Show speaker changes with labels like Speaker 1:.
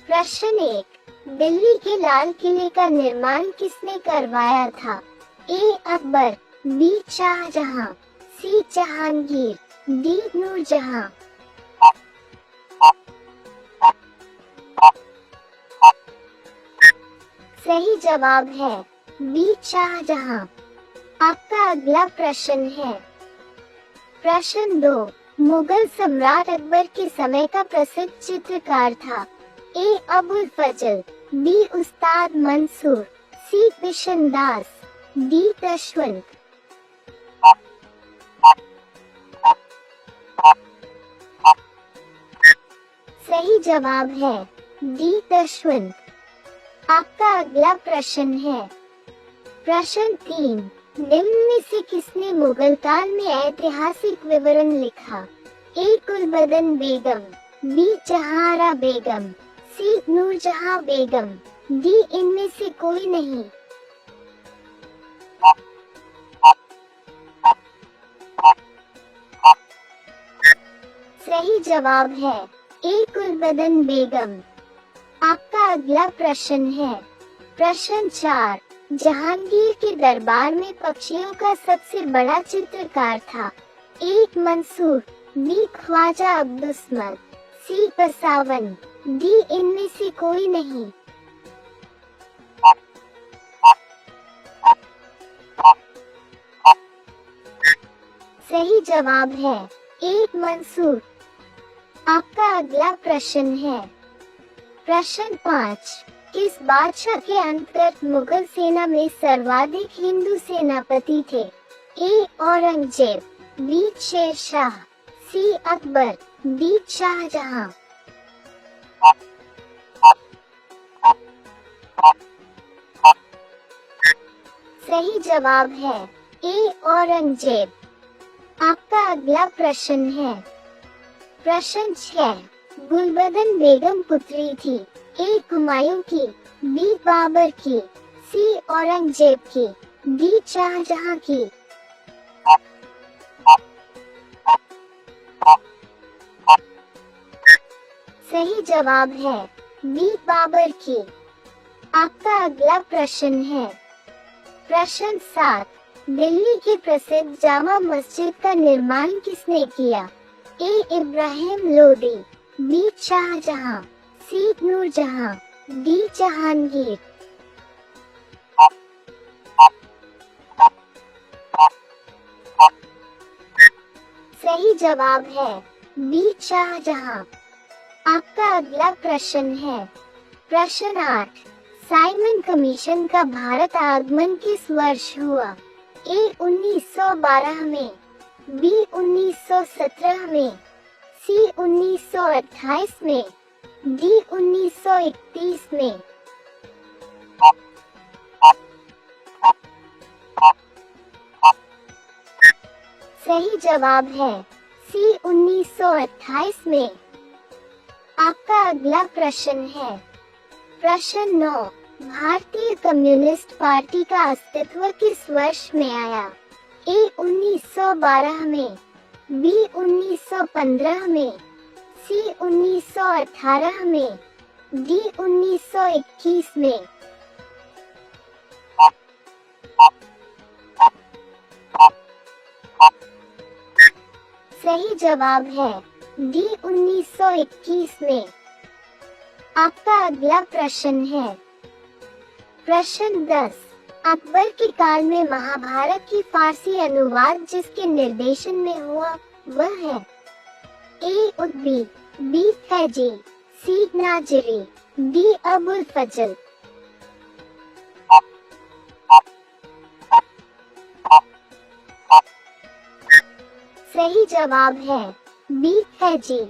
Speaker 1: प्रश्न 1, दिल्ली के लाल किले का निर्माण किसने करवाया था? ए अकबर, बी शाहजहां, सी जहांगीर, डी नूरजहां। सही जवाब है बी शाहजहां। आपका अगला प्रश्न है प्रश्न 2, मुगल सम्राट अकबर के समय का प्रसिद्ध चित्रकार था? ए अबुल फजल, बी उस्ताद मंसूर, सी बिशनदास, डी दशवंत। सही जवाब है डी दशवंत। आपका अगला प्रश्न है प्रश्न 3, निम्न में से किसने मुगल काल में ऐतिहासिक विवरण लिखा? ए गुलबदन बेगम, बी जहांआरा बेगम, सी नूरजहां बेगम, डी इनमें से कोई नहीं। सही जवाब है ए गुलबदन बेगम। आपका अगला प्रश्न है प्रश्न 4, जहांगीर के दरबार में पक्षियों का सबसे बड़ा चित्रकार था? ए मंसूर, बी ख्वाजा अब्दुस्मद, सी बसावन, डी इनमें से कोई नहीं। सही जवाब है ए मंसूर। आपका अगला प्रश्न है प्रश्न 5, किस बादशाह के अंतर्गत मुगल सेना में सर्वाधिक हिंदू सेनापति थे? ए औरंगजेब, बी शेरशाह, सी अकबर, डी शाहजहां। सही जवाब है ए औरंगजेब। आपका अगला प्रश्न है प्रश्न 6, गुलबदन बेगम पुत्री थी? ए हुमायूं की, बी बाबर की, सी औरंगजेब की, डी शाहजहां की। सही जवाब है बी बाबर की। आपका अगला प्रश्न है प्रश्न 7, दिल्ली की प्रसिद्ध जामा मस्जिद का निर्माण किसने किया? ए इब्राहिम लोदी, बी शाहजहां, सी नूरजहां, डी जहांगीर। सही जवाब है बी शाहजहां। आपका अगला प्रश्न है प्रश्न 8, साइमन कमीशन का भारत आगमन किस वर्ष हुआ? ए 1912 में, बी 1917 में, सी 1928 में, डी 1931 में। सही जवाब है सी 1928 में। आपका अगला प्रश्न है प्रश्न 9, भारतीय कम्युनिस्ट पार्टी का अस्तित्व किस वर्ष में आया? ए 1912 में, बी 1915 में, सी 1918 में, डी 1921 में। सही जवाब है डी 1921 में। आपका अगला प्रश्न है प्रश्न 10, अकबर के काल में महाभारत की फारसी अनुवाद जिसके निर्देशन में हुआ वह है? ए उद्बी, बी फैजी, सी नाजिरी, डी अबुल फजल। सही जवाब है बी फैजी।